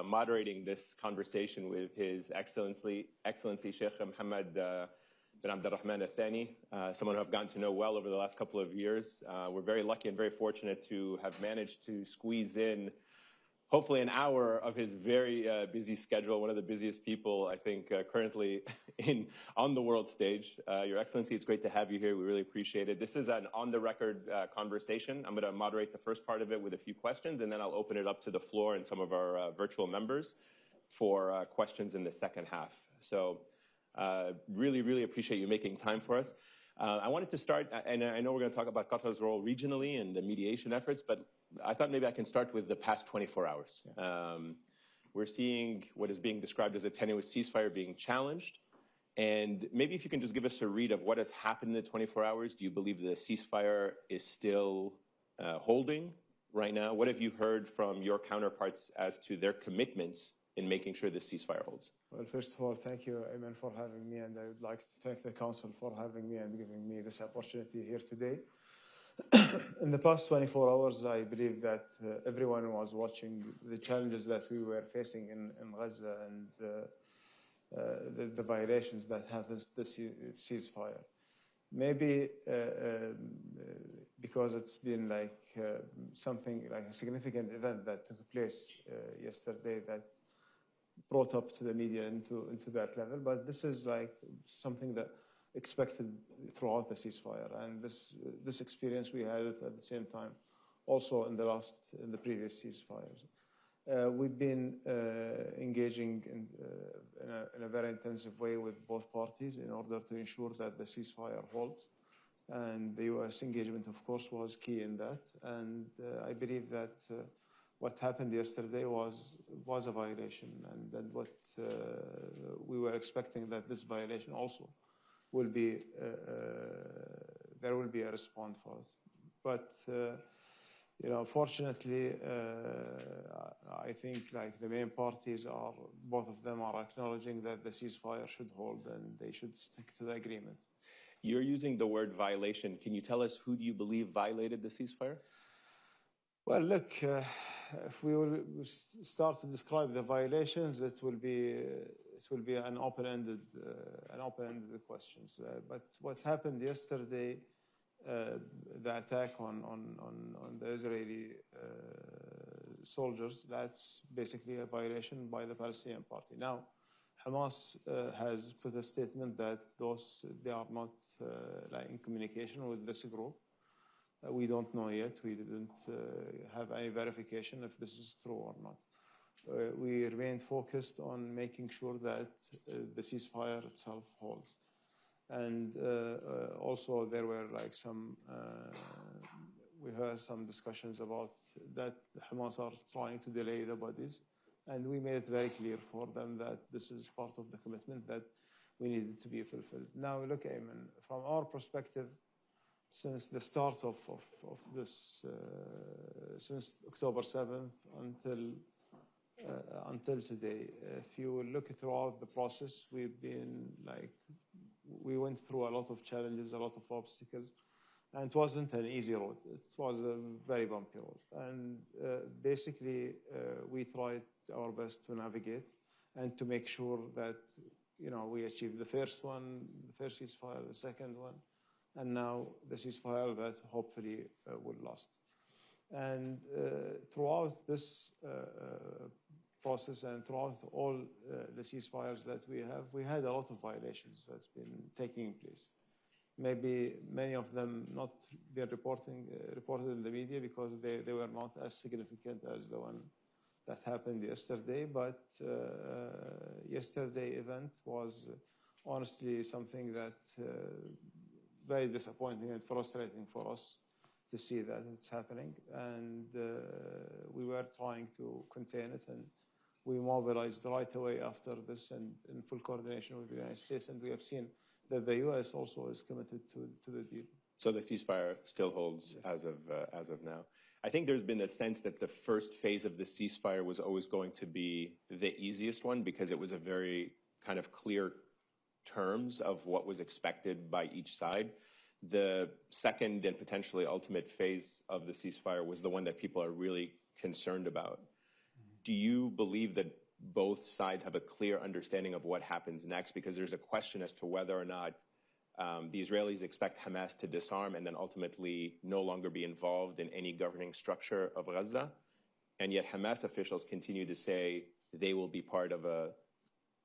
moderating this conversation with His Excellency Sheikh Mohammed bin Abdulrahman Al Thani, someone who I've gotten to know well over the last couple of years. We're very lucky and very fortunate to have managed to squeeze in hopefully an hour of his very busy schedule, one of the busiest people, I think, currently on the world stage. Your Excellency, it's great to have you here. We really appreciate it. This is an on-the-record conversation. I'm going to moderate the first part of it with a few questions, and then I'll open it up to the floor and some of our virtual members for questions in the second half. So really, really appreciate you making time for us. I wanted to start, and I know we're going to talk about Qatar's role regionally and the mediation efforts, but I thought maybe I can start with the past 24 hours. Yeah. We're seeing what is being described as a tenuous ceasefire being challenged. And maybe if you can just give us a read of what has happened in the 24 hours. Do you believe the ceasefire is still holding right now? What have you heard from your counterparts as to their commitments in making sure the ceasefire holds? Well, first of all, thank you, Ayman, for having me, and I would like to thank the Council for having me and giving me this opportunity here today. In the past 24 hours, I believe that everyone was watching the challenges that we were facing in Gaza and the violations that happened to the ceasefire. Maybe because it's been like something like a significant event that took place yesterday that brought up to the media into that level, but this is like something that expected throughout the ceasefire, and this experience we had at the same time also in the previous ceasefires. We've been engaging in a very intensive way with both parties in order to ensure that the ceasefire holds, and the U.S. engagement, of course, was key in that. And I believe that what happened yesterday was a violation, and that what we were expecting that this violation also will be there will be a response for it. But you know, fortunately, I think like the main parties are, both of them are acknowledging that the ceasefire should hold and they should stick to the agreement. You're using the word violation. Can you tell us who do you believe violated the ceasefire? Well, look, if we will start to describe the violations, it will be an open-ended questions. But what happened yesterday, the attack on the Israeli soldiers, that's basically a violation by the Palestinian Party. Now, Hamas has put a statement that they are not like in communication with this group. We don't know yet. We didn't have any verification if this is true or not. We remained focused on making sure that the ceasefire itself holds. And also there were like we heard some discussions about that Hamas are trying to delay the bodies. And we made it very clear for them that this is part of the commitment that we needed to be fulfilled. Now, look, Ayman, from our perspective, since the start of this, since October 7th until today, if you look throughout the process, we went through a lot of challenges, a lot of obstacles, and it wasn't an easy road. It was a very bumpy road. And basically, we tried our best to navigate and to make sure that, you know, we achieved the first one, the first ceasefire, the second one, and now the ceasefire that hopefully will last. And throughout this process and throughout all the ceasefires that we had a lot of violations that's been taking place. Maybe many of them not been reported in the media because they were not as significant as the one that happened yesterday. But yesterday event was honestly something that very disappointing and frustrating for us to see that it's happening. And we were trying to contain it, and we mobilized right away after this and in full coordination with the United States. And we have seen that the U.S. also is committed to the deal. So the ceasefire still holds, yes, as of now. I think there's been a sense that the first phase of the ceasefire was always going to be the easiest one because it was a very kind of clear terms of what was expected by each side. The second and potentially ultimate phase of the ceasefire was the one that people are really concerned about. do you believe that both sides have a clear understanding of what happens next? Because there's a question as to whether or not the Israelis expect Hamas to disarm and then ultimately no longer be involved in any governing structure of Gaza. And yet Hamas officials continue to say they will be part of a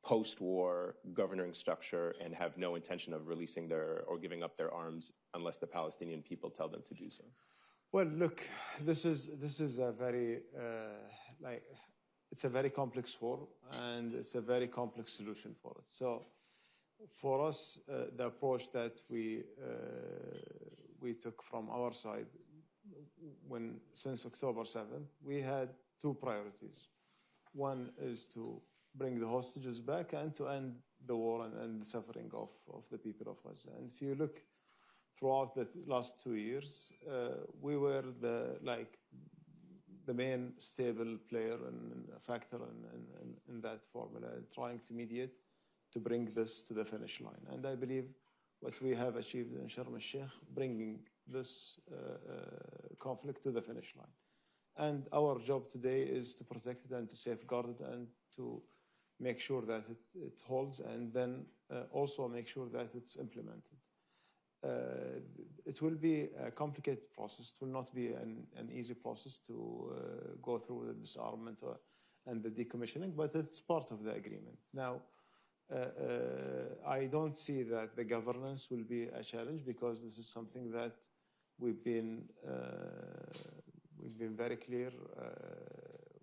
post-war governing structure and have no intention of releasing or giving up their arms unless the Palestinian people tell them to do so. Well, look, this is a very it's a very complex war, and it's a very complex solution for it. So, for us, the approach that we took from our side, since October 7th, we had two priorities. One is to bring the hostages back and to end the war and end the suffering of the people of Gaza. And if you look throughout the last 2 years, we were the main stable player and factor in that formula, trying to mediate to bring this to the finish line. And I believe what we have achieved in Sharm el-Sheikh, bringing this conflict to the finish line. And our job today is to protect it and to safeguard it and to make sure that it holds, and then also make sure that it's implemented. It will be a complicated process. It will not be an easy process to go through the disarmament and the decommissioning, but it's part of the agreement. Now, I don't see that the governance will be a challenge, because this is something that we've been very clear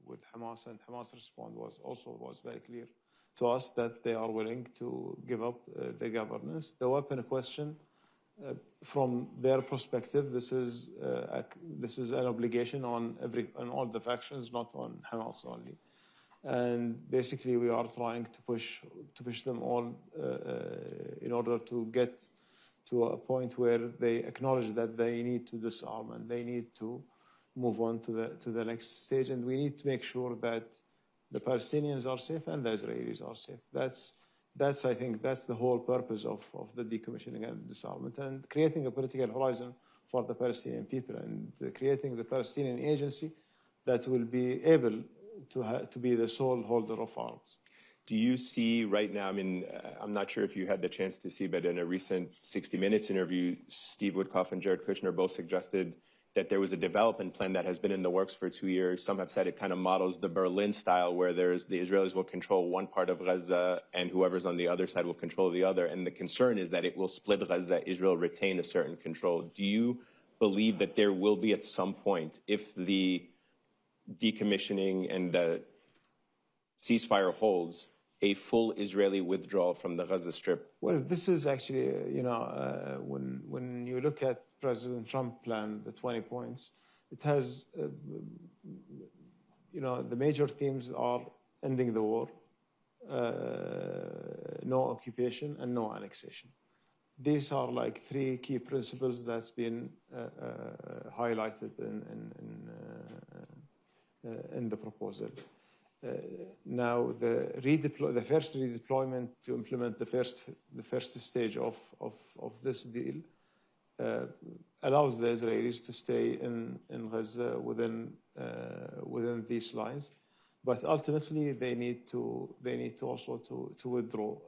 with Hamas, and Hamas' response was very clear to us that they are willing to give up the governance. The weapon question, from their perspective, this is an obligation on all the factions, not on Hamas only. And basically, we are trying to push them all in order to get to a point where they acknowledge that they need to disarm and they need to move on to the next stage. And we need to make sure that the Palestinians are safe and the Israelis are safe. I think that's the whole purpose of the decommissioning and disarmament, and creating a political horizon for the Palestinian people, and creating the Palestinian agency that will be able to be the sole holder of arms. Do you see right now, I mean, I'm not sure if you had the chance to see, but in a recent 60 Minutes interview, Steve Woodcock and Jared Kushner both suggested that there was a development plan that has been in the works for 2 years. Some have said it kind of models the Berlin style, where the Israelis will control one part of Gaza and whoever's on the other side will control the other. And the concern is that it will split Gaza, Israel retain a certain control. Do you believe that there will be at some point, if the decommissioning and the ceasefire holds, a full Israeli withdrawal from the Gaza Strip? Well, this is actually, when you look at President Trump's plan, the 20 points, it has, the major themes are ending the war, no occupation, and no annexation. These are like three key principles that's been highlighted in the proposal. Now, the first redeployment to implement the first stage of this deal allows the Israelis to stay in Gaza within these lines, but ultimately they need to also to withdraw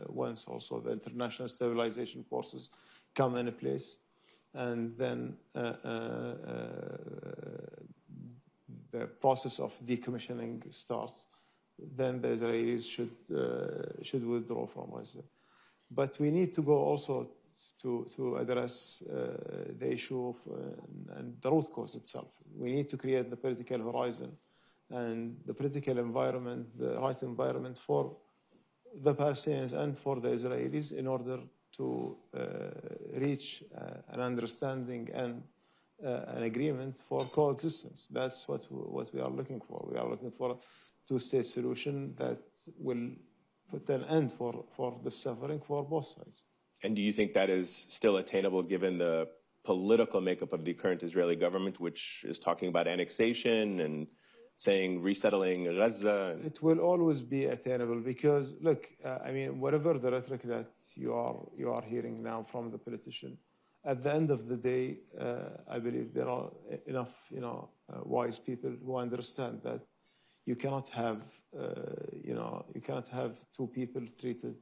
once also the international stabilization forces come into place, and then the process of decommissioning starts. Then the Israelis should withdraw from Gaza. But we need to go also to address the issue of and the root cause itself. We need to create the political horizon and the political environment, the right environment for the Palestinians and for the Israelis in order to reach an understanding and an agreement for coexistence. That's what we are looking for. We are looking for a two-state solution that will put an end for the suffering for both sides. And do you think that is still attainable given the political makeup of the current Israeli government, which is talking about annexation and saying resettling Gaza? It will always be attainable because, look, whatever the rhetoric that you are hearing now from the politician, at the end of the day, I believe there are enough, wise people who understand that you cannot have, you cannot have two people treated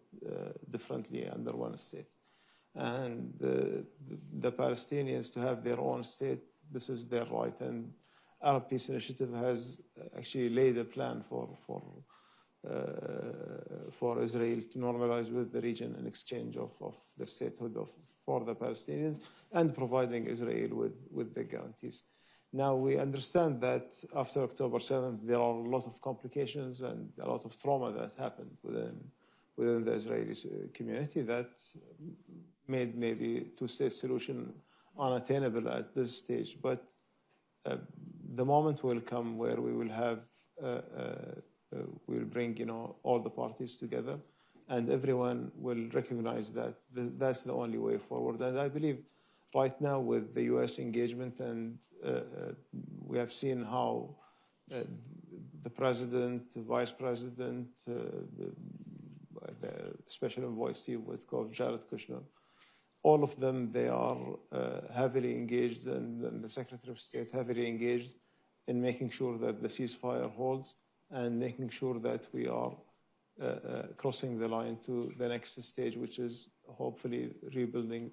differently under one state. And the Palestinians to have their own state, this is their right. And Arab Peace Initiative has actually laid a plan for Israel to normalize with the region in exchange of the statehood for the Palestinians and providing Israel with the guarantees. Now, we understand that after October 7th, there are a lot of complications and a lot of trauma that happened within the Israeli community that made maybe two-state solution unattainable at this stage. But the moment will come where we will have, we'll bring, all the parties together, and everyone will recognize that that's the only way forward. And I believe right now with the U.S. engagement, and we have seen how the president, the vice president, the special envoy Steve Witkoff, Jared Kushner, all of them, they are heavily engaged, and the Secretary of State heavily engaged in making sure that the ceasefire holds and making sure that we are crossing the line to the next stage, which is hopefully rebuilding,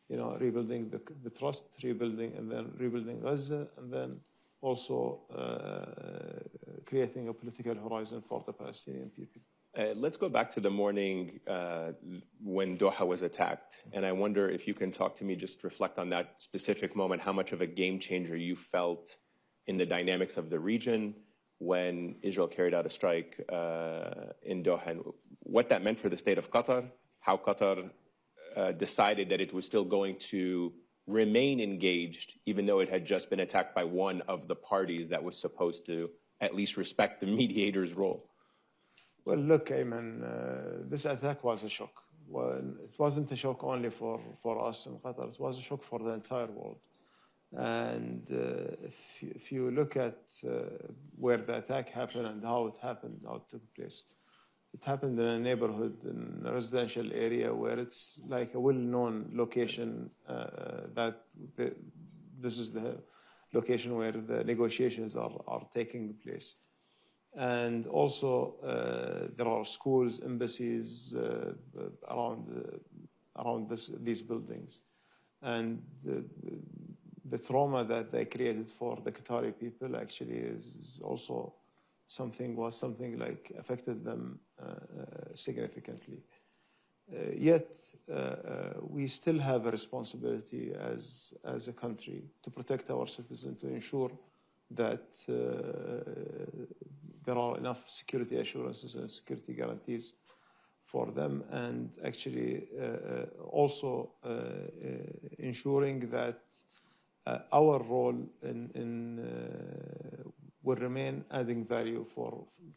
rebuilding the trust, rebuilding Gaza, and then also creating a political horizon for the Palestinian people. Let's go back to the morning when Doha was attacked. And I wonder if you can talk to me, just reflect on that specific moment, how much of a game changer you felt in the dynamics of the region when Israel carried out a strike in Doha, and what that meant for the state of Qatar, how Qatar decided that it was still going to remain engaged, even though it had just been attacked by one of the parties that was supposed to at least respect the mediator's role. Well, look, Ayman, this attack was a shock. Well, it wasn't a shock only for us in Qatar, it was a shock for the entire world. And if you look at where the attack happened and how it happened, how it took place, it happened in a neighborhood, in a residential area where it's like a well-known location this is the location where the negotiations are taking place. And also there are schools, embassies around these buildings. And the trauma that they created for the Qatari people actually is also something like affected them significantly. Yet we still have a responsibility as a country to protect our citizens, to ensure that there are enough security assurances and security guarantees for them, and actually also ensuring that our role will remain adding value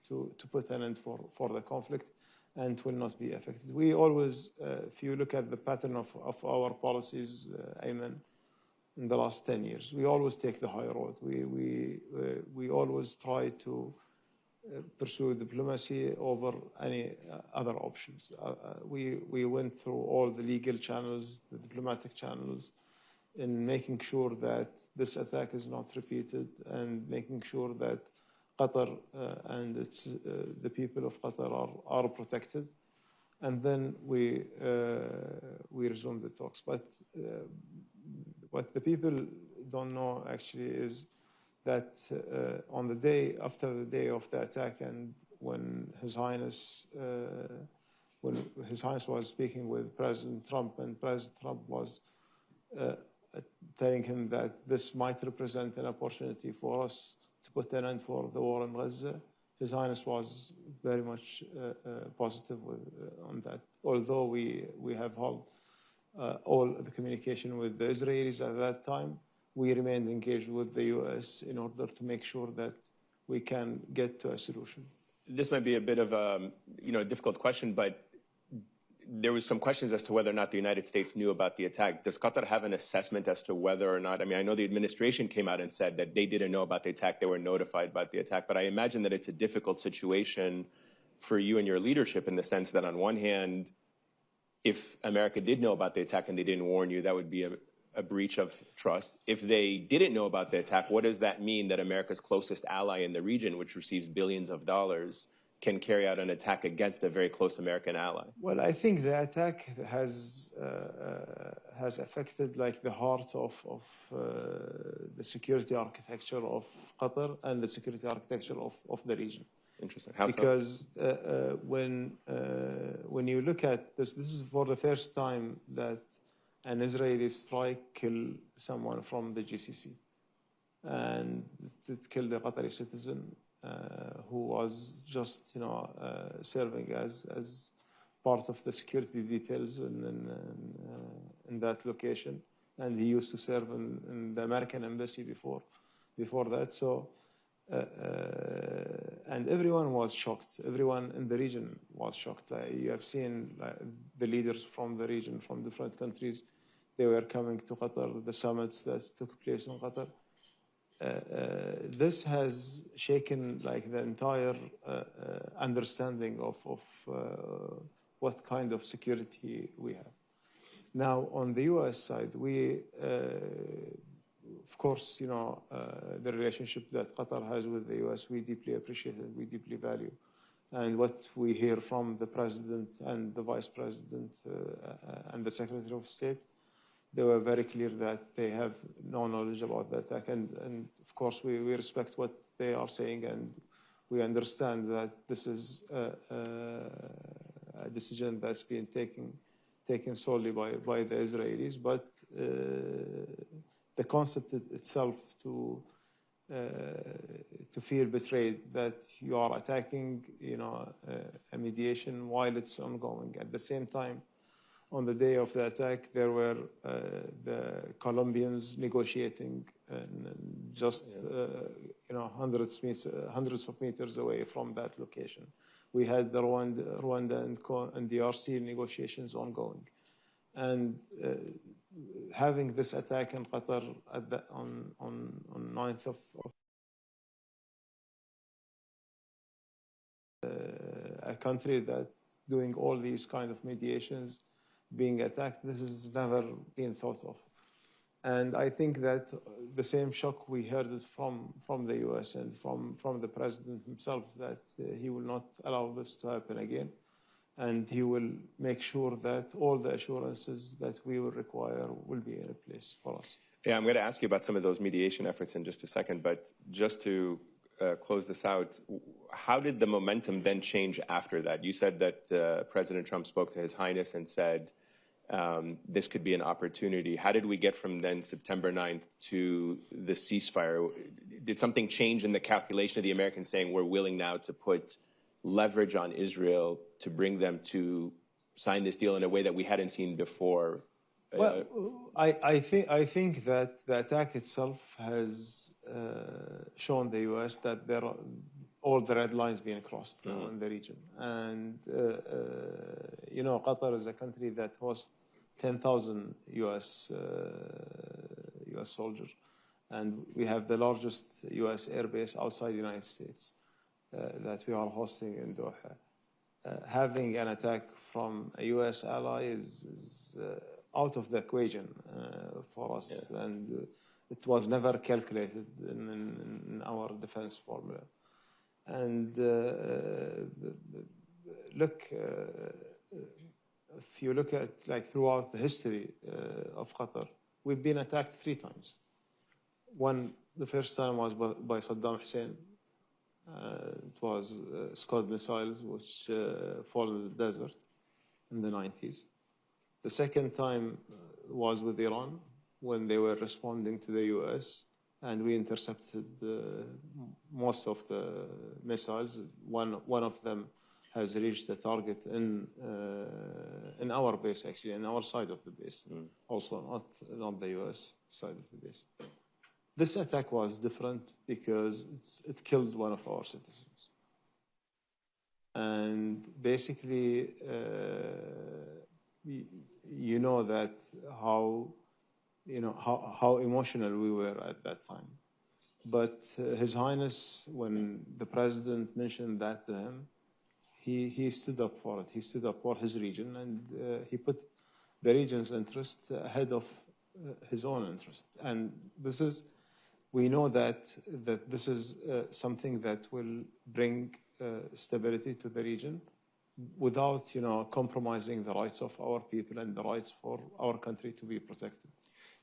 to put an end for the conflict and will not be affected. We always, if you look at the pattern of our policies, Ayman, in the last 10 years, we always take the high road. We always try to pursue diplomacy over any other options. We went through all the legal channels, the diplomatic channels, in making sure that this attack is not repeated and making sure that Qatar and the people of Qatar are protected. And then we resumed the talks. But what the people don't know actually is that on the day after the day of the attack, and when His Highness was speaking with President Trump, and President Trump was telling him that this might represent an opportunity for us to put an end for the war in Gaza, His Highness was very much positive on that. Although we have held all the communication with the Israelis at that time, we remained engaged with the U.S. in order to make sure that we can get to a solution. This might be a bit of a difficult question, but there was some questions as to whether or not the United States knew about the attack. Does Qatar have an assessment as to whether or not, I know the administration came out and said that they didn't know about the attack, they were notified about the attack, but I imagine that it's a difficult situation for you and your leadership in the sense that on one hand, if America did know about the attack and they didn't warn you, that would be a breach of trust. If they didn't know about the attack, what does that mean that America's closest ally in the region, which receives billions of dollars, can carry out an attack against a very close American ally? Well, I think the attack has affected like the heart of the security architecture of Qatar and the security architecture of the region. Interesting. How because when you look at this is for the first time that an Israeli strike killed someone from the GCC, and it killed a Qatari citizen who was just serving as part of the security details in that location, and he used to serve in the American embassy before that. So. And everyone was shocked. Everyone in the region was shocked. You have seen the leaders from the region, from different countries, they were coming to Qatar, the summits that took place in Qatar. This has shaken like the entire understanding of what kind of security we have. Now, on the U.S. side, we of course, the relationship that Qatar has with the U.S., we deeply appreciate it, we deeply value. And what we hear from the President and the Vice President and the Secretary of State, they were very clear that they have no knowledge about the attack. And of course, we respect what they are saying, and we understand that this is a decision that's been taken solely by the Israelis. But the concept itself to feel betrayed that you are attacking, a mediation while it's ongoing. At the same time, on the day of the attack, there were the Colombians negotiating, and just hundreds of meters away from that location. We had the Rwanda and DRC negotiations ongoing, and having this attack in Qatar on 9th of a country that doing all these kind of mediations being attacked, this has never been thought of. And I think that the same shock we heard it from the US and from the President himself, that he will not allow this to happen again. And he will make sure that all the assurances that we will require will be in place for us. Yeah, I'm going to ask you about some of those mediation efforts in just a second, but just to close this out, how did the momentum then change after that? You said that President Trump spoke to His Highness and said this could be an opportunity. How did we get from then September 9th to the ceasefire? Did something change in the calculation of the Americans saying we're willing now to put leverage on Israel to bring them to sign this deal in a way that we hadn't seen before? Well, I think that the attack itself has shown the U.S. that there are all the red lines being crossed now in the region. And, Qatar is a country that hosts 10,000 U.S. soldiers. And we have the largest U.S. airbase outside the United States that we are hosting in Doha. Having an attack from a U.S. ally is out of the equation for us, and it was never calculated in our defense formula. And look, if you look at throughout the history of Qatar, we've been attacked 3 times. The first time was by Saddam Hussein. It was Scud missiles which followed the desert in the 90s. The second time was with Iran when they were responding to the U.S. and we intercepted most of the missiles. One of them has reached the target in our base, actually, in our side of the base, also not the U.S. side of the base. This attack was different because it killed one of our citizens. And basically, you know that how emotional we were at that time. But His Highness, when the President mentioned that to him, he stood up for it. He stood up for his region, and he put the region's interest ahead of his own interest. And this is, we know that this is something that will bring stability to the region without, compromising the rights of our people and the rights for our country to be protected.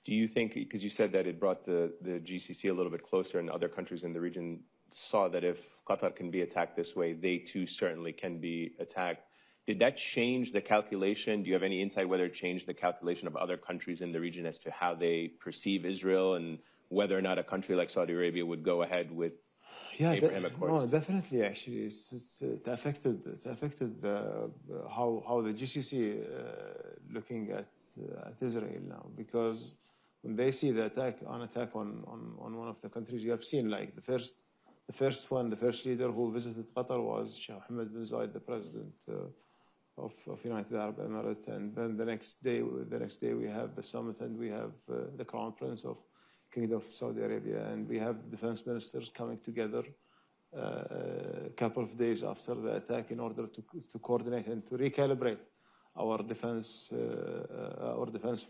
Do you think, because you said that it brought the GCC a little bit closer and other countries in the region saw that if Qatar can be attacked this way, they too certainly can be attacked. Did that change the calculation? Do you have any insight whether it changed the calculation of other countries in the region as to how they perceive Israel and whether or not a country like Saudi Arabia would go ahead with Abraham Accords? No, definitely. Actually, it affected how the GCC looking at Israel now, because when they see the attack on one of the countries, you have seen like the first leader who visited Qatar was Sheikh Mohammed bin Zayed, the president of United Arab Emirates, and then the next day we have the summit, and we have the Crown Prince of Kingdom of Saudi Arabia, and we have defense ministers coming together a couple of days after the attack in order to coordinate and to recalibrate our defense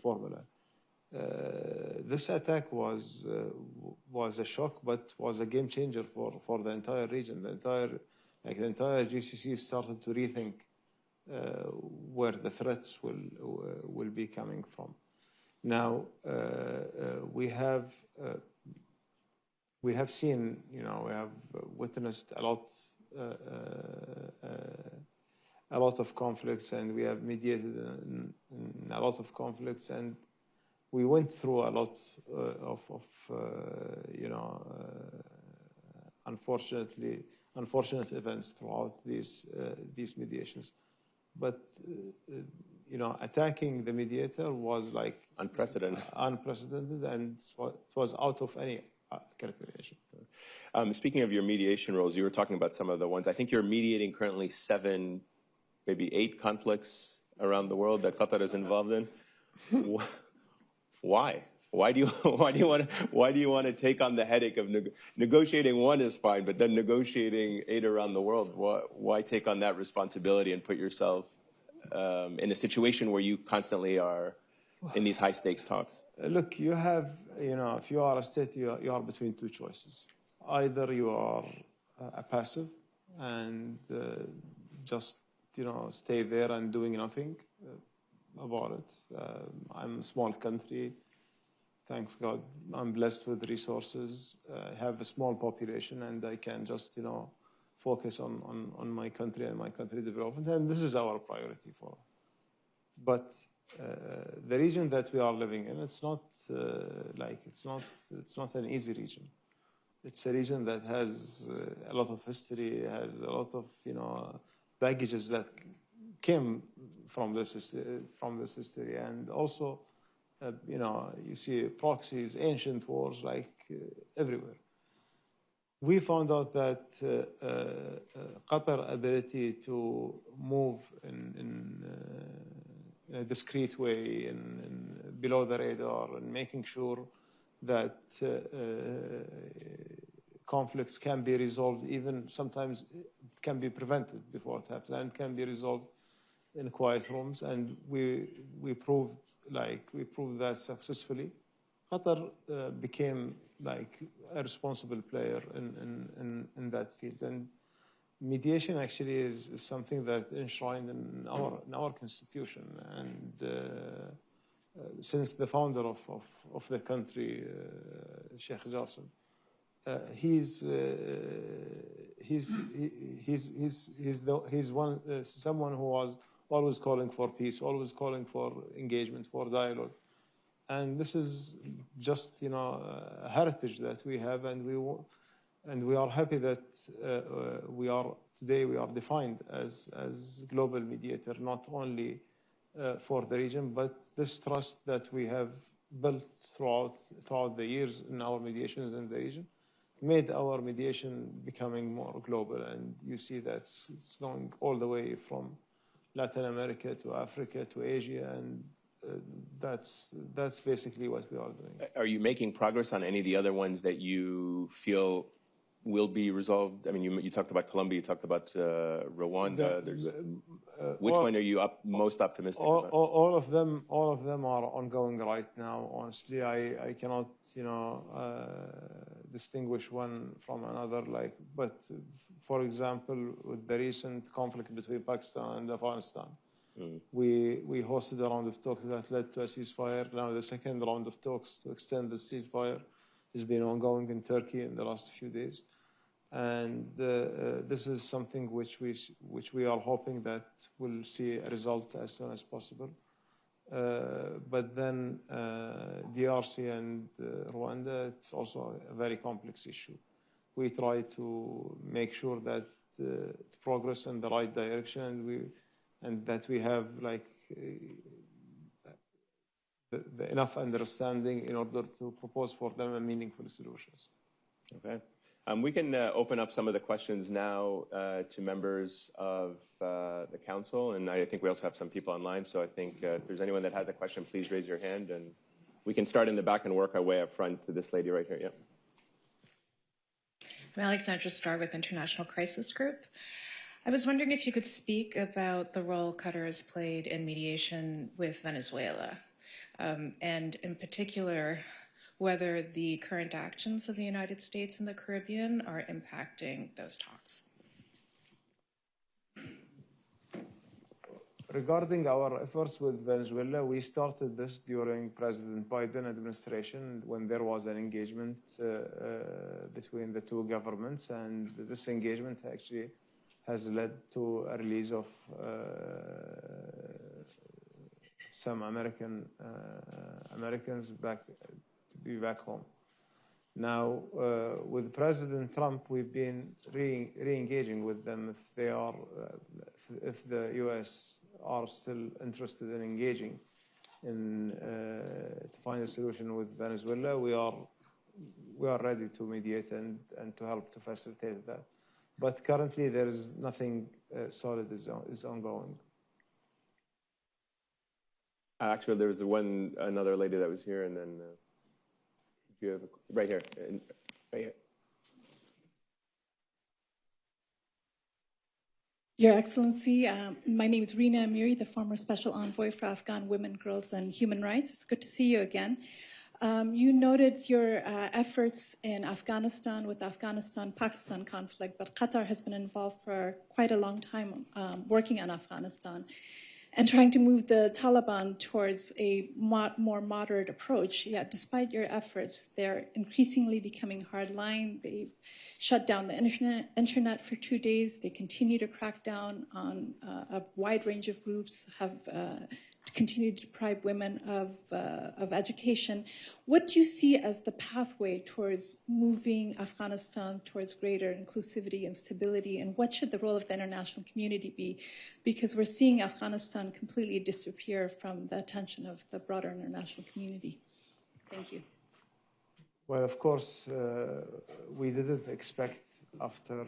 formula. This attack was a shock, but was a game changer for the entire region. The entire GCC started to rethink where the threats will be coming from. Now we have seen, we have witnessed a lot of conflicts, and we have mediated in a lot of conflicts, and we went through a lot of unfortunate events throughout these mediations. But attacking the mediator was like unprecedented, and it was out of any calculation. Speaking of your mediation roles, you were talking about some of the ones. I think you're mediating currently 7, maybe 8 conflicts around the world that Qatar is involved in. Why? Why do you want to take on the headache of negotiating one is fine, but then negotiating 8 around the world? Why take on that responsibility and put yourself in a situation where you constantly are in these high stakes talks? Look, you have, if you are a state, you are between 2 choices. Either you are a passive and just stay there and doing nothing about it. I'm a small country. Thanks God, I'm blessed with resources. I have a small population, and I can just, focus on my country and my country development, and this is our priority for. But the region that we are living in, it's not it's not an easy region. It's a region that has a lot of history, has a lot of baggages that came from this history, and also you see proxies, ancient wars everywhere. We found out that Qatar's ability to move in a discreet way, and below the radar, and making sure that conflicts can be resolved, even sometimes it can be prevented before it happens, and can be resolved in quiet rooms. And we proved that successfully. Qatar became a responsible player in that field, and mediation actually is something that enshrined in our constitution. And since the founder of the country, Sheikh Jassim, he's someone who was always calling for peace, always calling for engagement, for dialogue. And this is just a heritage that we have, and we are happy that today we are defined as global mediator, not only for the region, but this trust that we have built throughout the years in our mediations in the region made our mediation becoming more global. And you see that it's going all the way from Latin America to Africa to Asia, and that's basically what we are doing. Are you making progress on any of the other ones that you feel will be resolved? I mean, you talked about Colombia, you talked about Rwanda. Which one are you most optimistic about? All of them are ongoing right now. Honestly, I cannot, distinguish one from another. But for example, with the recent conflict between Pakistan and Afghanistan, we hosted a round of talks that led to a ceasefire. Now the second round of talks to extend the ceasefire has been ongoing in Turkey in the last few days. And this is something which we are hoping that we'll see a result as soon as possible. But then DRC and Rwanda, it's also a very complex issue. We try to make sure that progress in the right direction, and that we have enough understanding in order to propose for them a meaningful solutions. Okay. We can open up some of the questions now to members of the council, and I think we also have some people online, so I think if there's anyone that has a question, please raise your hand, and we can start in the back and work our way up front to this lady right here. Yeah. I'm Alexandra Starr with International Crisis Group. I was wondering if you could speak about the role Qatar has played in mediation with Venezuela, and in particular, whether the current actions of the United States in the Caribbean are impacting those talks. Regarding our efforts with Venezuela, we started this during President Biden administration when there was an engagement between the two governments, and this engagement actually has led to a release of some Americans back home. Now, with President Trump, we've been re-engaging with them if the U.S. are still interested in engaging to find a solution with Venezuela. We are ready to mediate and to help to facilitate that. But currently, there is nothing solid is ongoing. Actually, there was another lady that was here, and then you have right here, right here. Your Excellency, my name is Rina Amiri, the former Special Envoy for Afghan Women, Girls, and Human Rights. It's good to see you again. You noted your efforts in Afghanistan with the Afghanistan-Pakistan conflict, but Qatar has been involved for quite a long time working on Afghanistan and trying to move the Taliban towards a more moderate approach. Yet, despite your efforts, they're increasingly becoming hardline. They've shut down the internet for 2 days. They continue to crack down on a wide range of groups, have continue to deprive women of education. What do you see as the pathway towards moving Afghanistan towards greater inclusivity and stability, and what should the role of the international community be? Because we're seeing Afghanistan completely disappear from the attention of the broader international community. Thank you. Well, of course, we didn't expect after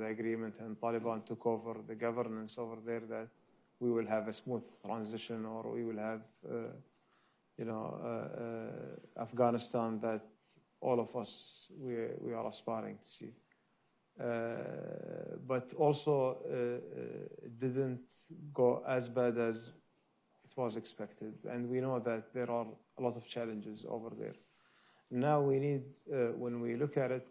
the agreement and Taliban took over the governance over there that we will have a smooth transition, or we will have, Afghanistan that all of us, we are aspiring to see. But also, it didn't go as bad as it was expected. And we know that there are a lot of challenges over there. Now we need, when we look at it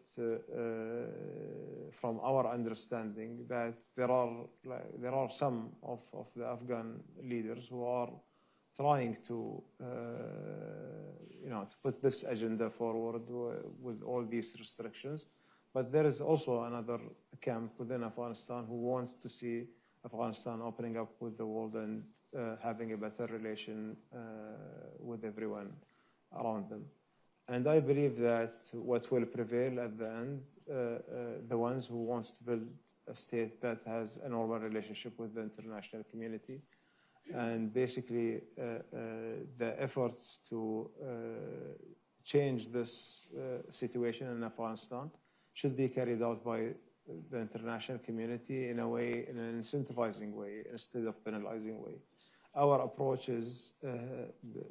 from our understanding, that there are some of the Afghan leaders who are trying to, to put this agenda forward with all these restrictions. But there is also another camp within Afghanistan who wants to see Afghanistan opening up with the world and having a better relation with everyone around them. And I believe that what will prevail at the end, the ones who want to build a state that has a normal relationship with the international community, and basically the efforts to change this situation in Afghanistan should be carried out by the international community in an incentivizing way instead of penalizing way. Our approach is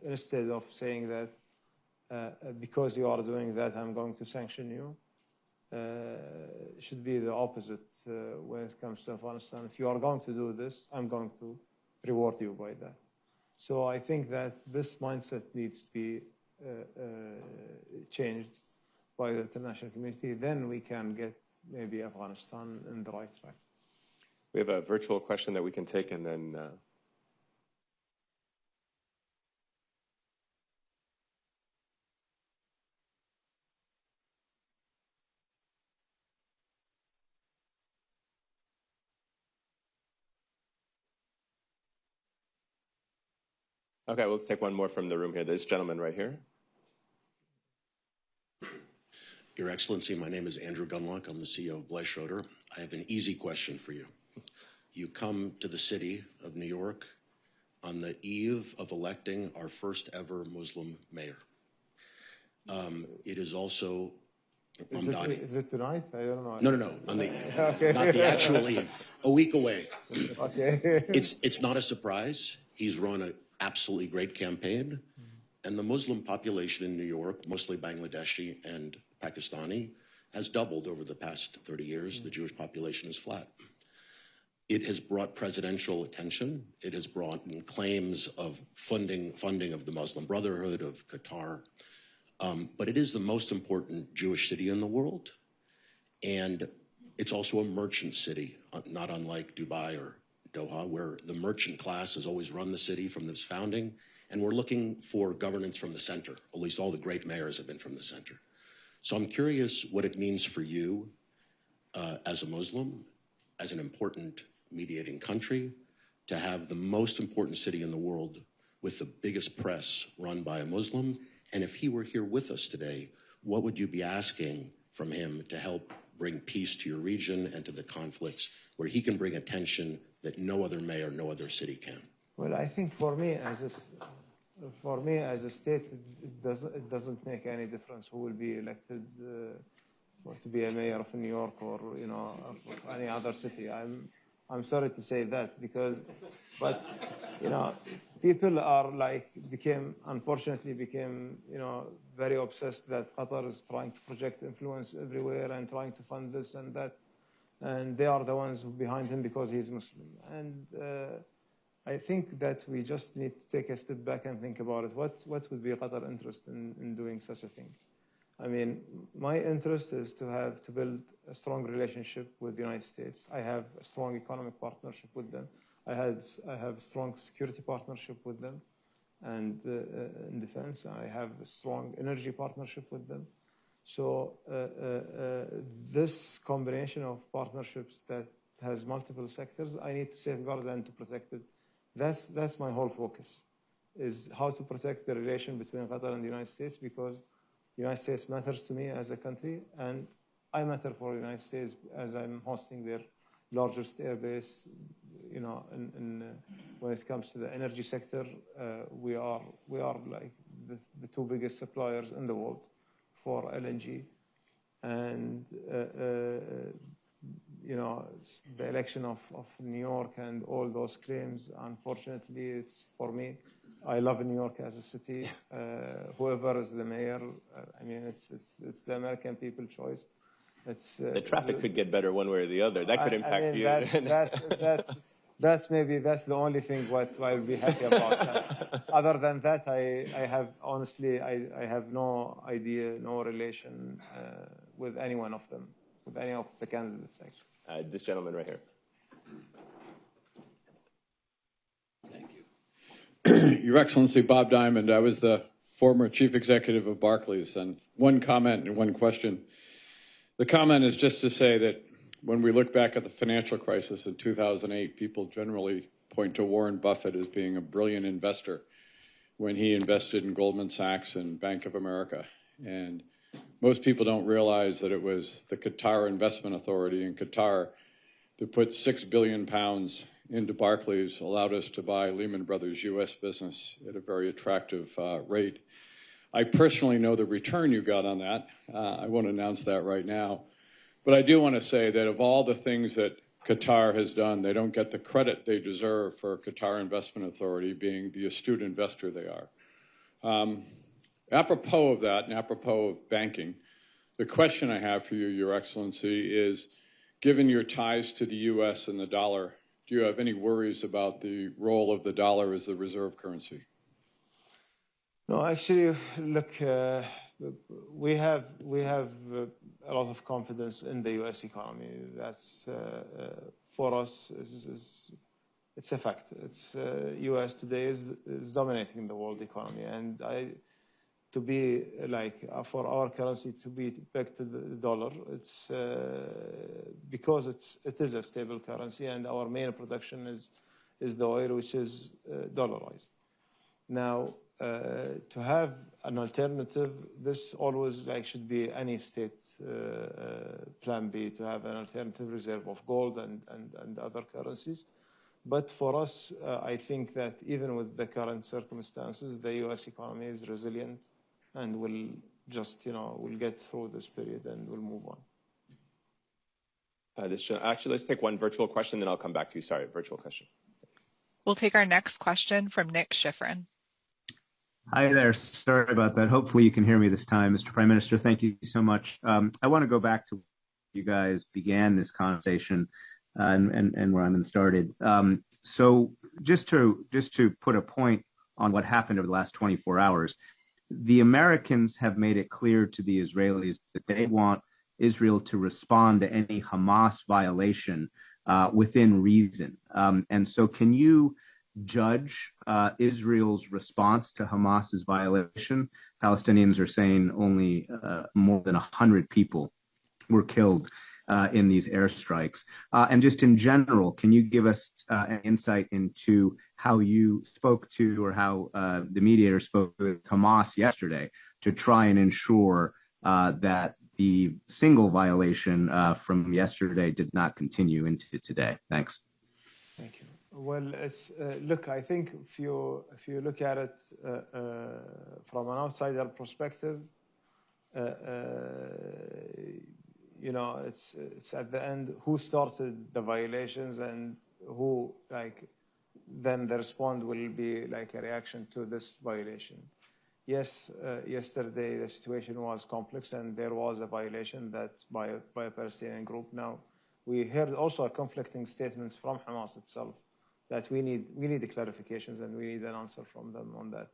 instead of saying that because you are doing that, I'm going to sanction you. should be the opposite when it comes to Afghanistan. If you are going to do this, I'm going to reward you by that. So I think that this mindset needs to be changed by the international community. Then we can get maybe Afghanistan in the right track. We have a virtual question that we can take, and then okay, let's take one more from the room here. This gentleman right here. Your Excellency, my name is Andrew Gunlock. I'm the CEO of Blais Schroeder. I have an easy question for you. You come to the city of New York on the eve of electing our first ever Muslim mayor. It is also Is it tonight? I don't know. No. On the okay. Not the actual eve. A week away. Okay. It's not a surprise. He's run an absolutely great campaign, and the Muslim population in New York, mostly Bangladeshi and Pakistani, has doubled over the past 30 years. The Jewish population is flat. It has brought presidential attention. It has brought in claims of funding of the Muslim Brotherhood, of Qatar. But it is the most important Jewish city in the world. And it's also a merchant city, not unlike Dubai or Doha, where the merchant class has always run the city from its founding. And we're looking for governance from the center. At least all the great mayors have been from the center. So I'm curious what it means for you as a Muslim, as an important mediating country, to have the most important city in the world with the biggest press run by a Muslim. And if he were here with us today, what would you be asking from him to help bring peace to your region and to the conflicts where he can bring attention that no other mayor, no other city can? Well, I think for me as a state, it doesn't make any difference who will be elected to be a mayor of New York or of any other city. I'm sorry to say that but people are unfortunately became very obsessed that Qatar is trying to project influence everywhere and trying to fund this and that, and they are the ones behind him because he's Muslim. And I think that we just need to take a step back and think about it. What would be Qatar's interest in doing such a thing? I mean, my interest is to build a strong relationship with the United States. I have a strong economic partnership with them. I have a strong security partnership with them, and in defense, I have a strong energy partnership with them. So this combination of partnerships that has multiple sectors, I need to safeguard and to protect it. That's my whole focus, is how to protect the relation between Qatar and the United States, because the United States matters to me as a country, and I matter for the United States as I'm hosting their largest airbase. When it comes to the energy sector, we are like the two biggest suppliers in the world for LNG, and the election of New York and all those claims, unfortunately, it's for me. I love New York as a city. Whoever is the mayor, I mean, it's the American people choice. The traffic could get better one way or the other. That could impact you. That's the only thing what I'll be happy about. Other than that, I have no idea, no relation with any one of them, with any of the candidates, actually. This gentleman right here. Thank you. Your Excellency, Bob Diamond. I was the former chief executive of Barclays, and one comment and one question. The comment is just to say that when we look back at the financial crisis in 2008, people generally point to Warren Buffett as being a brilliant investor when he invested in Goldman Sachs and Bank of America. And most people don't realize that it was the Qatar Investment Authority in Qatar that put £6 billion into Barclays, allowed us to buy Lehman Brothers' U.S. business at a very attractive rate. I personally know the return you got on that. I won't announce that right now. But I do want to say that of all the things that Qatar has done, they don't get the credit they deserve for Qatar Investment Authority being the astute investor they are. Apropos of that, and apropos of banking, The question I have for you, Your Excellency, is given your ties to the U.S. and the dollar, do you have any worries about the role of the dollar as the reserve currency? No, actually, look, we have a lot of confidence in the U.S. economy. That's for us. It's a fact. It's U.S. today is dominating the world economy, and to be like for our currency to be back to the dollar, it's because it is a stable currency, and our main production is the oil, which is dollarized. Now, to have an alternative, this always should be any state plan B, to have an alternative reserve of gold and other currencies. But for us, I think that even with the current circumstances, the U.S. economy is resilient and will just, we'll get through this period and we'll move on. Actually, let's take one virtual question, then I'll come back to you. Sorry, virtual question. We'll take our next question from Nick Schifrin. Hi there. Sorry about that. Hopefully you can hear me this time. Mr. Prime Minister, thank you so much. I want to go back to you guys began this conversation and where I'm started. So just to put a point on what happened over the last 24 hours, the Americans have made it clear to the Israelis that they want Israel to respond to any Hamas violation within reason. And so can you judge Israel's response to Hamas's violation? Palestinians are saying only more than 100 people were killed in these airstrikes. And just in general, can you give us an insight into how you spoke to, or how the mediator spoke with Hamas yesterday to try and ensure that the single violation from yesterday did not continue into today? Thanks. Thank you. Well, look, I think if you look at it from an outsider perspective, it's at the end who started the violations and who then the response will be like a reaction to this violation. Yes, yesterday the situation was complex and there was a violation that by a Palestinian group. Now, we heard also conflicting statements from Hamas itself that we need the clarifications and we need an answer from them on that.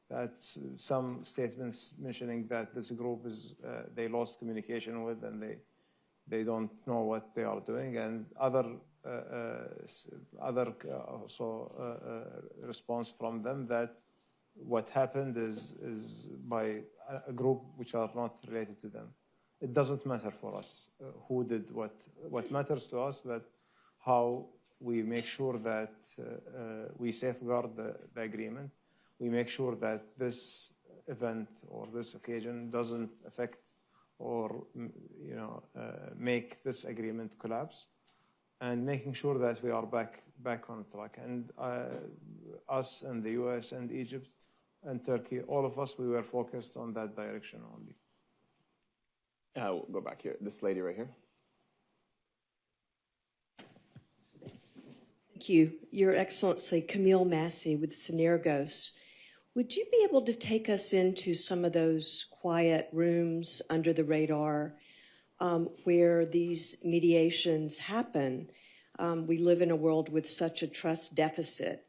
That's some statements mentioning that this group is they lost communication with and they don't know what they are doing, and other response from them that what happened is by a group which are not related to them. It doesn't matter for us who did what. What matters to us that how we make sure that we safeguard the agreement. We make sure that this event or this occasion doesn't affect or make this agreement collapse, and making sure that we are back on track. And us and the U.S. and Egypt and Turkey, all of us, we were focused on that direction only. We'll go back here. This lady right here. Thank you. Your Excellency, Camille Massey with Synergos. Would you be able to take us into some of those quiet rooms under the radar where these mediations happen? We live in a world with such a trust deficit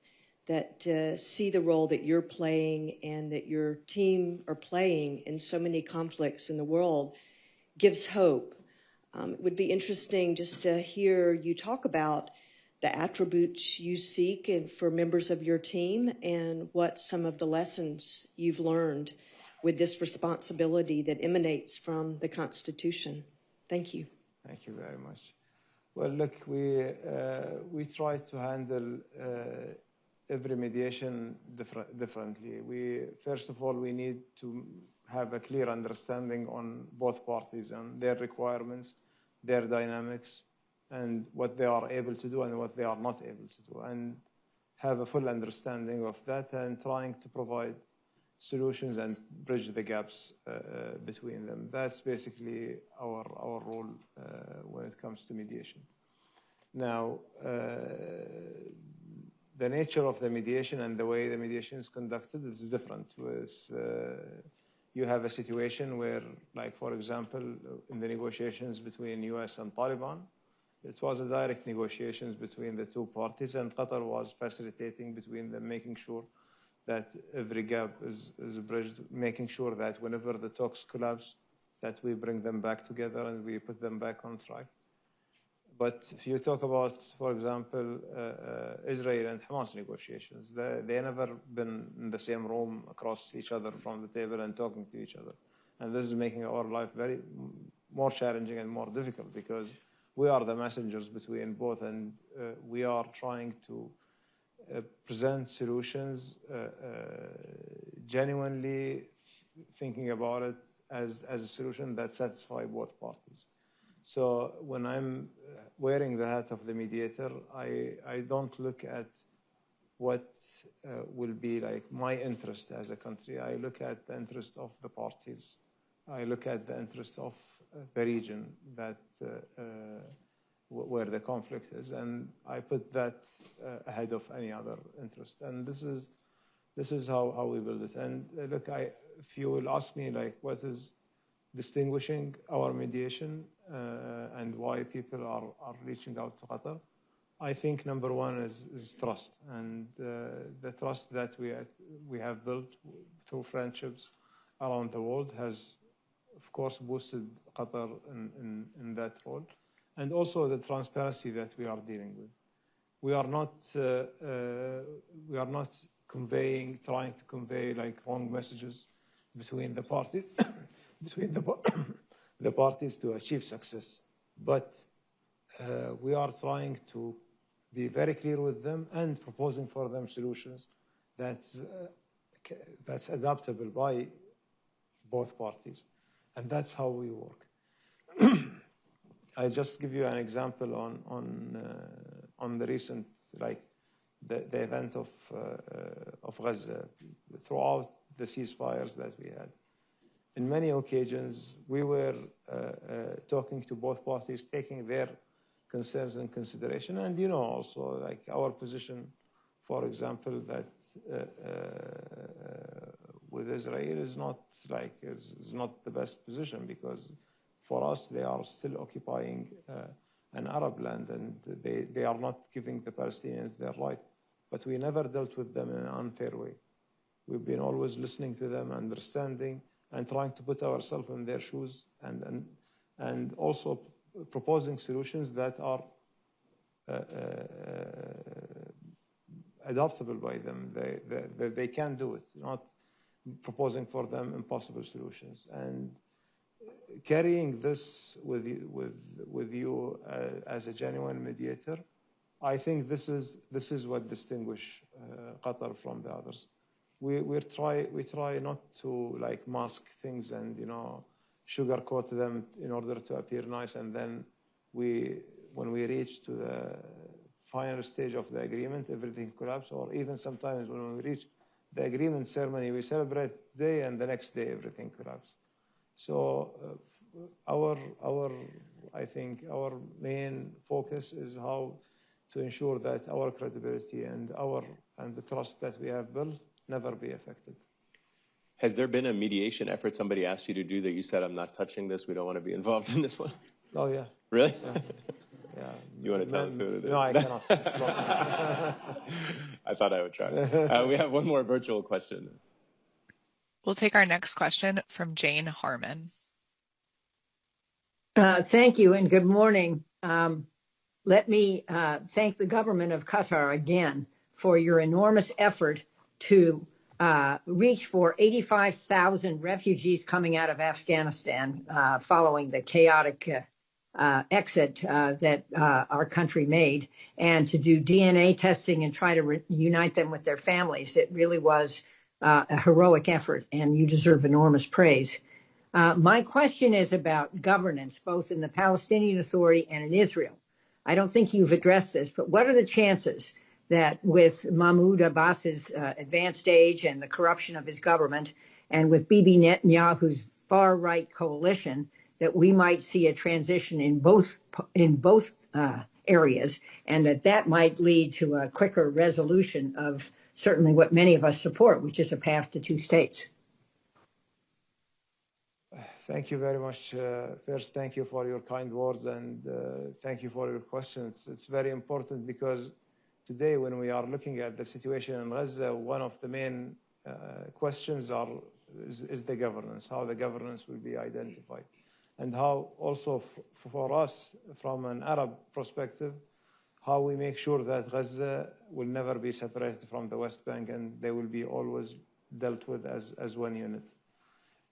that see the role that you're playing and that your team are playing in so many conflicts in the world gives hope. It would be interesting just to hear you talk about the attributes you seek and for members of your team and what some of the lessons you've learned with this responsibility that emanates from the Constitution. Thank you. Thank you very much. Well, look, we try to handle every mediation differently. First of all, we need to have a clear understanding on both parties and their requirements, their dynamics, and what they are able to do and what they are not able to do, and have a full understanding of that and trying to provide solutions and bridge the gaps between them. That's basically our role when it comes to mediation. Now, the nature of the mediation and the way the mediation is conducted is different. you have a situation where, like, for example, in the negotiations between US and Taliban, it was a direct negotiations between the two parties, and Qatar was facilitating between them, making sure that every gap is bridged, making sure that whenever the talks collapse, that we bring them back together and we put them back on track. But if you talk about, for example, Israel and Hamas negotiations, they never been in the same room across each other from the table and talking to each other. And this is making our life very more challenging and more difficult, because we are the messengers between both, and we are trying to present solutions genuinely thinking about it as a solution that satisfies both parties. So when I'm wearing the hat of the mediator, I don't look at what will be like my interest as a country. I look at the interest of the parties. I look at the interest of the region that where the conflict is, and I put that ahead of any other interest. And this is how we build it. And look, if you will ask me, like, what is distinguishing our mediation and why people are reaching out to Qatar, I think number one is trust, and the trust that we have built through friendships around the world has, of course, boosted Qatar in that role, and also the transparency that we are dealing with. We are not trying to convey like wrong messages between the parties, between the parties to achieve success. But we are trying to be very clear with them and proposing for them solutions that's adaptable by both parties. And that's how we work. I just give you an example on the recent, like the event of Gaza, throughout the ceasefires that we had. In many occasions, we were talking to both parties, taking their concerns in consideration, and also like our position, for example, that with Israel is not the best position, because for us they are still occupying an Arab land, and they are not giving the Palestinians their right. But we never dealt with them in an unfair way. We've been always listening to them, understanding, and trying to put ourselves in their shoes, and also proposing solutions that are adaptable by them. They can do it, not proposing for them impossible solutions. And carrying this with you as a genuine mediator, I think this is what distinguishes Qatar from the others. We try not to like mask things and sugarcoat them in order to appear nice, and then when we reach to the final stage of the agreement, everything collapses. Or even sometimes when we reach the agreement ceremony, we celebrate today, and the next day everything collapses. So I think our main focus is how to ensure that our credibility and the trust that we have built never be affected. Has there been a mediation effort somebody asked you to do that you said, I'm not touching this, we don't want to be involved in this one? Oh, yeah. Really? Yeah. You want to tell us who it is? No, I cannot. I thought I would try. We have one more virtual question. We'll take our next question from Jane Harmon. Thank you and good morning. Let me thank the government of Qatar again for your enormous effort to reach for 85,000 refugees coming out of Afghanistan following the chaotic exit that our country made, and to do DNA testing and try to reunite them with their families. It really was a heroic effort, and you deserve enormous praise. My question is about governance, both in the Palestinian Authority and in Israel. I don't think you've addressed this, but what are the chances that with Mahmoud Abbas's advanced age and the corruption of his government, and with Bibi Netanyahu's far-right coalition, that we might see a transition in both areas, and that might lead to a quicker resolution of certainly what many of us support, which is a path to two states? Thank you very much. First, thank you for your kind words, and thank you for your questions. It's very important because today, when we are looking at the situation in Gaza, one of the main questions is the governance, how the governance will be identified, and how also for us, from an Arab perspective, how we make sure that Gaza will never be separated from the West Bank and they will be always dealt with as one unit.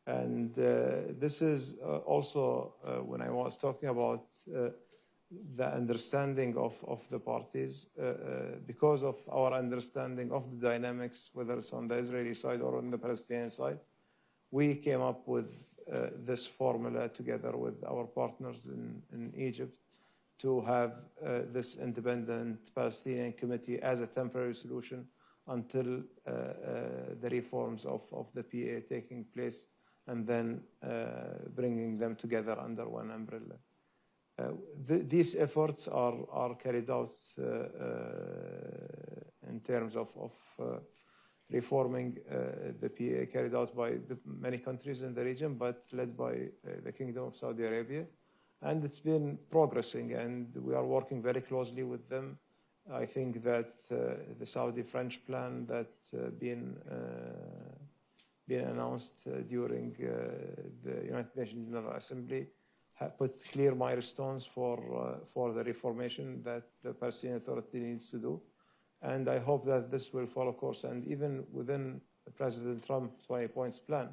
And this is also when I was talking about the understanding of the parties, because of our understanding of the dynamics, whether it's on the Israeli side or on the Palestinian side, we came up with this formula together with our partners in Egypt to have this independent Palestinian committee as a temporary solution until the reforms of the PA taking place, and then bringing them together under one umbrella. These efforts are carried out in terms of reforming the PA, carried out by many countries in the region, but led by the Kingdom of Saudi Arabia. And it's been progressing, and we are working very closely with them. I think that the Saudi-French plan that been announced during the United Nations General Assembly put clear milestones for the reformation that the Palestinian Authority needs to do. And I hope that this will follow course. And even within President Trump's 20 points plan,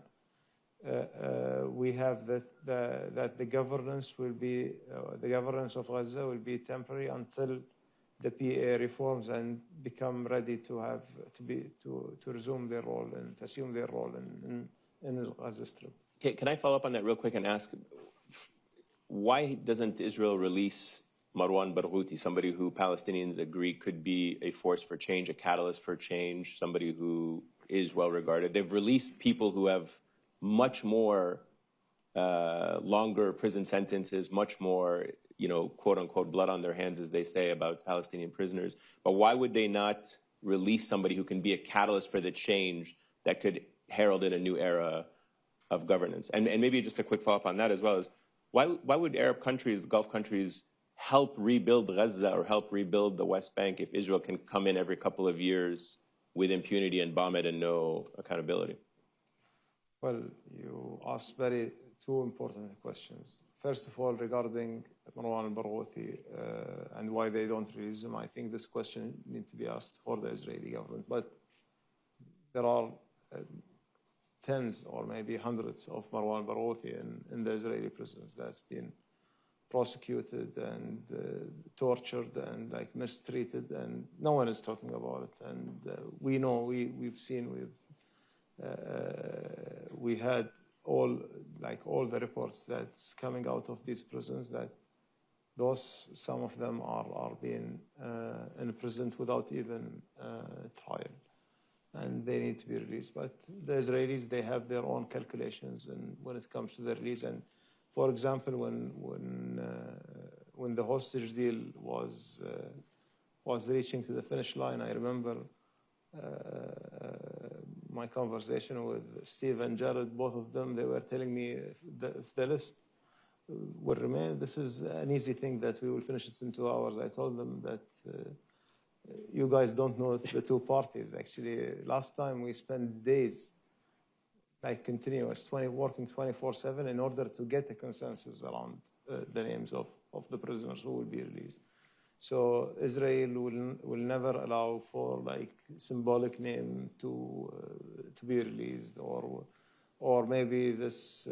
we have that the governance will be, the governance of Gaza will be temporary until the PA reforms and become ready to resume their role and to assume their role in the Gaza Strip. Okay, can I follow up on that real quick and ask, why doesn't Israel release Marwan Barghouti, somebody who Palestinians agree could be a force for change, a catalyst for change, somebody who is well regarded? They've released people who have much more longer prison sentences, much more, quote unquote, blood on their hands, as they say about Palestinian prisoners. But why would they not release somebody who can be a catalyst for the change that could herald in a new era of governance? And maybe just a quick follow-up on that as well is, why would Arab countries, Gulf countries, help rebuild Gaza or help rebuild the West Bank if Israel can come in every couple of years with impunity and bomb it and no accountability? Well, you asked two important questions. First of all, regarding Marwan al-Barghouti and why they don't release him, I think this question needs to be asked for the Israeli government. But there are tens or maybe hundreds of Marwan al-Barghouti in the Israeli prisons that's been prosecuted and tortured and mistreated, and no one is talking about it. And we know, we've seen, we had all the reports that's coming out of these prisons that some of them are being imprisoned without even trial, and they need to be released. But the Israelis, they have their own calculations and when it comes to the release. And for example, when the hostage deal was reaching to the finish line, I remember my conversation with Steve and Jared, both of them, they were telling me if the list will remain, this is an easy thing that we will finish it in 2 hours. I told them that you guys don't know the two parties. Actually, last time we spent days continuous, working 24/7 in order to get a consensus around the names of the prisoners who will be released. So Israel will never allow for symbolic name to be released, or maybe this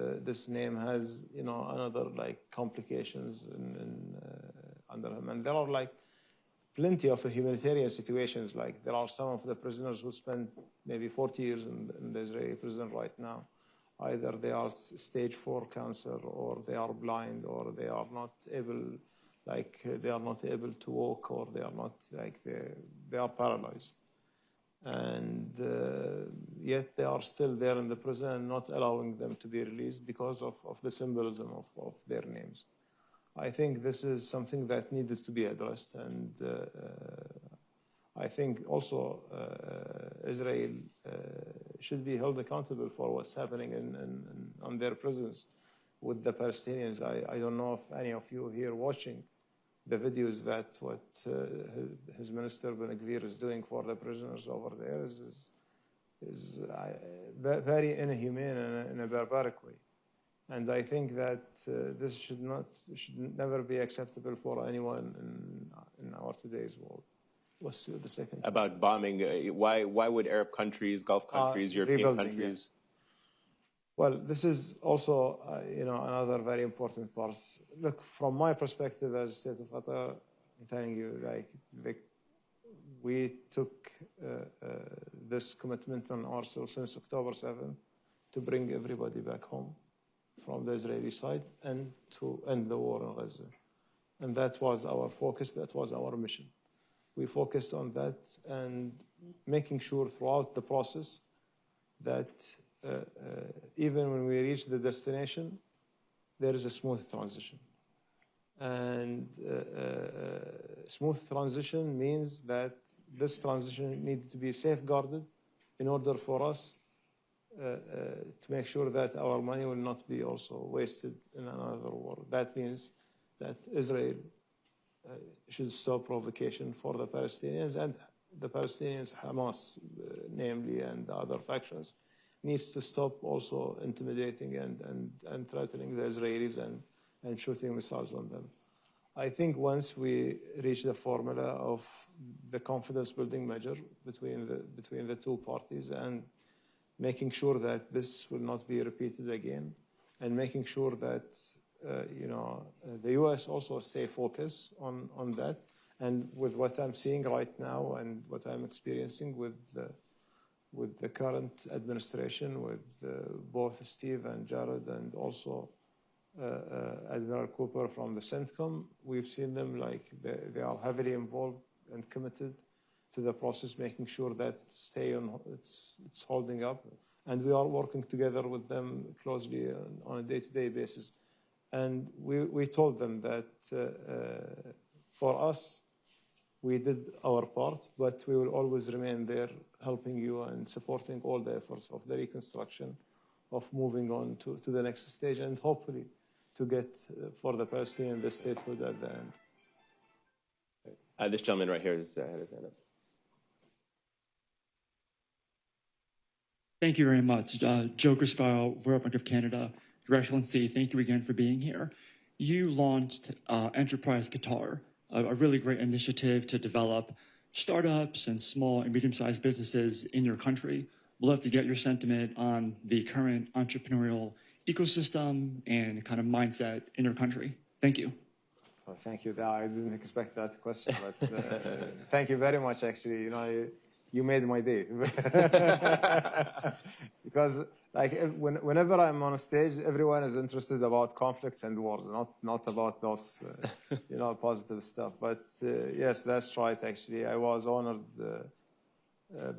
name has another complications under him. And there are plenty of humanitarian situations. There are some of the prisoners who spend maybe 40 years in the Israeli prison right now. Either they are stage 4 cancer, or they are blind, or they are not able, they are not able to walk, or they are not they are paralyzed, and yet they are still there in the prison and not allowing them to be released because of the symbolism of their names. I think this is something that needed to be addressed, and I think also Israel should be held accountable for what's happening on their prisons. with the Palestinians. I don't know if any of you here watching the videos that what his minister Ben Gvir is doing for the prisoners over there is very inhumane and in a barbaric way. And I think that this should never be acceptable for anyone in our today's world. What's the second? About bombing, why would Arab countries, Gulf countries, European countries? Yeah. Well, this is also another very important part. Look, from my perspective as state of Qatar, I'm telling you, we took this commitment on ourselves since October 7th to bring everybody back home from the Israeli side and to end the war in Gaza. And that was our focus, that was our mission. We focused on that and making sure throughout the process that even when we reach the destination, there is a smooth transition. And smooth transition means that this transition needs to be safeguarded in order for us to make sure that our money will not be also wasted in another war. That means that Israel should stop provocation for the Palestinians, and the Palestinians, Hamas namely, and the other factions, needs to stop also intimidating and threatening the Israelis and shooting missiles on them. I think once we reach the formula of the confidence-building measure between the two parties and making sure that this will not be repeated again, and making sure that the U.S. also stay focused on that. And with what I'm seeing right now and what I'm experiencing with the current administration, with both Steve and Jared, and also Admiral Cooper from the CENTCOM, we've seen them they are heavily involved and committed to the process, making sure that it's holding up. And we are working together with them closely on a day-to-day basis. And we told them that for us, we did our part, but we will always remain there helping you and supporting all the efforts of the reconstruction, of moving on to the next stage, and hopefully to get for the Palestinian the statehood at the end. This gentleman right here has his hand up. Thank you very much. Joe Crisparo, Royal Bank of Canada. Your Excellency, thank you again for being here. You launched Enterprise Qatar, a really great initiative to develop startups and small and medium-sized businesses in your country. We'd love to get your sentiment on the current entrepreneurial ecosystem and kind of mindset in your country. Thank you. Well, thank you. I didn't expect that question, but thank you very much, actually. You made my day. Because whenever I'm on a stage, everyone is interested about conflicts and wars, not about those positive stuff. But yes, that's right. Actually, I was honored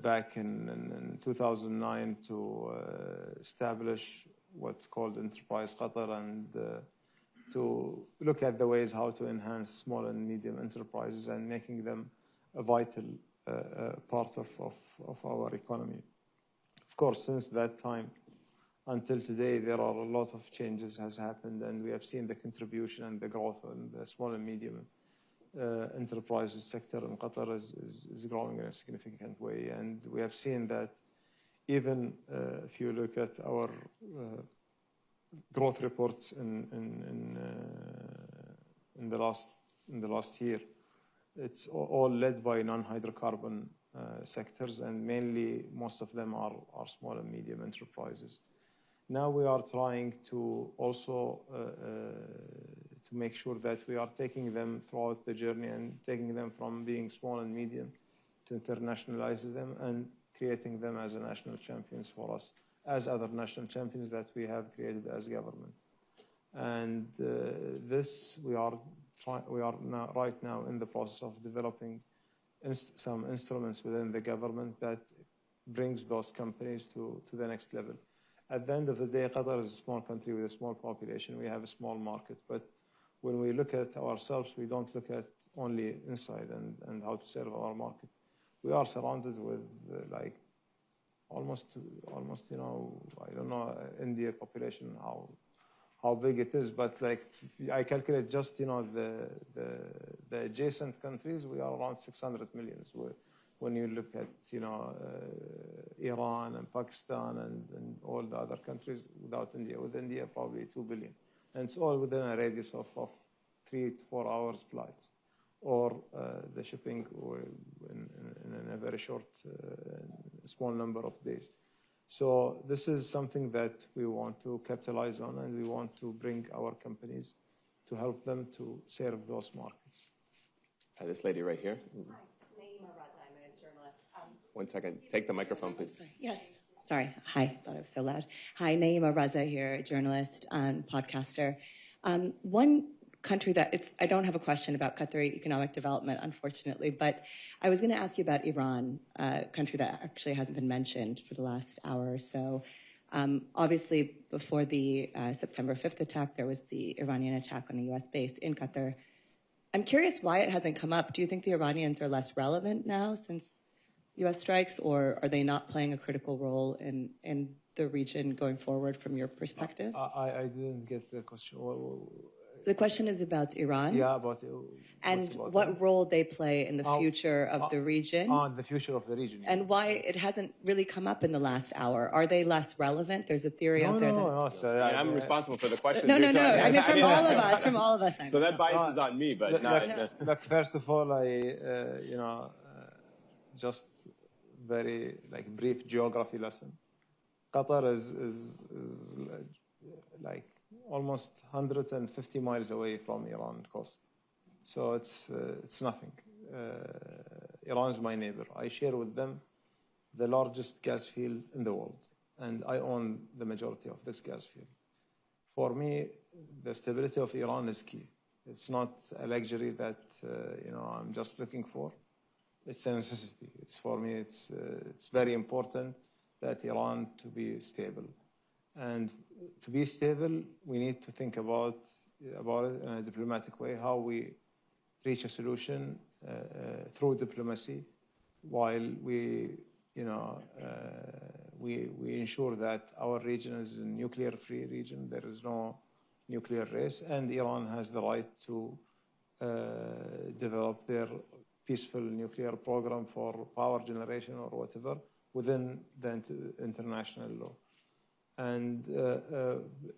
back in 2009 to establish what's called Enterprise Qatar, and to look at the ways how to enhance small and medium enterprises and making them a vital part of our economy. Of course, since that time until today, there are a lot of changes has happened, and we have seen the contribution and the growth in the small and medium enterprises sector in Qatar is growing in a significant way. And we have seen that even if you look at our growth reports in the last year, it's all led by non-hydrocarbon sectors, and mainly most of them are small and medium enterprises. Now we are trying to also to make sure that we are taking them throughout the journey and taking them from being small and medium to internationalize them and creating them as national champions for us, as other national champions that we have created as government. And this we are now, right now in the process of developing some instruments within the government that brings those companies to the next level. At the end of the day, Qatar is a small country with a small population. We have a small market, but when we look at ourselves, we don't look at only inside and how to serve our market. We are surrounded with almost I don't know India population how how big it is, but like I calculate just the adjacent countries, we are around 600 million. When you look at Iran and Pakistan and all the other countries without India, with India probably 2 billion, and it's all within a radius of 3 to 4 hours flights, or the shipping in a very short, small number of days. So this is something that we want to capitalize on, and we want to bring our companies to help them to serve those markets. This lady right here. Hi, Naima Raza, I'm a journalist. 1 second. Take the microphone, please. Yes. Sorry. Hi. Thought I was so loud. Hi, Naima Raza here, journalist and podcaster. One country that I don't have a question about Qatari economic development, unfortunately, but I was going to ask you about Iran, a country that actually hasn't been mentioned for the last hour or so. Obviously, before the September 5th attack, there was the Iranian attack on a U.S. base in Qatar. I'm curious why it hasn't come up. Do you think the Iranians are less relevant now since U.S. strikes, or are they not playing a critical role in the region going forward from your perspective? I didn't get the question. The question is about Iran. Yeah, about and what role they play in the future of the region. The future of the region. Yeah. And why it hasn't really come up in the last hour. Are they less relevant? There's a theory out there. No. So, I'm responsible for the question. No. I mean, from all of us. So that bias is on me, but look, first of all, just very brief geography lesson. Qatar is like almost 150 miles away from Iran coast. So it's nothing. Iran is my neighbor. I share with them the largest gas field in the world, and I own the majority of this gas field. For me, the stability of Iran is key. It's not a luxury that I'm just looking for. It's a necessity. For me, it's very important that Iran to be stable. And to be stable, we need to think about it in a diplomatic way, how we reach a solution through diplomacy, while we ensure that our region is a nuclear-free region. There is no nuclear race, and Iran has the right to develop their peaceful nuclear program for power generation or whatever within the international law. And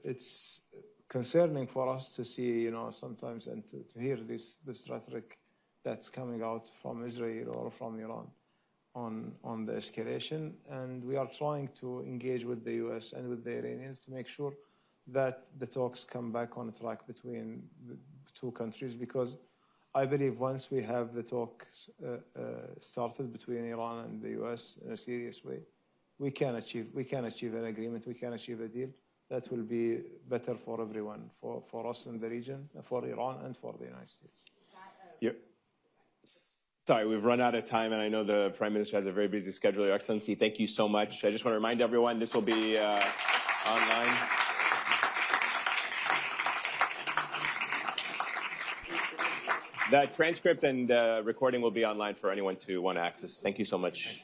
it's concerning for us to see, sometimes, and to hear this rhetoric that's coming out from Israel or from Iran on the escalation. And we are trying to engage with the U.S. and with the Iranians to make sure that the talks come back on track between the two countries, because I believe once we have the talks started between Iran and the U.S. in a serious way, we can achieve an agreement, we can achieve a deal that will be better for everyone, for us in the region, for Iran, and for the United States. Yep. Sorry, we've run out of time, and I know the Prime Minister has a very busy schedule. Your Excellency, thank you so much. I just want to remind everyone this will be online. The transcript and recording will be online for anyone to want to access. Thank you so much.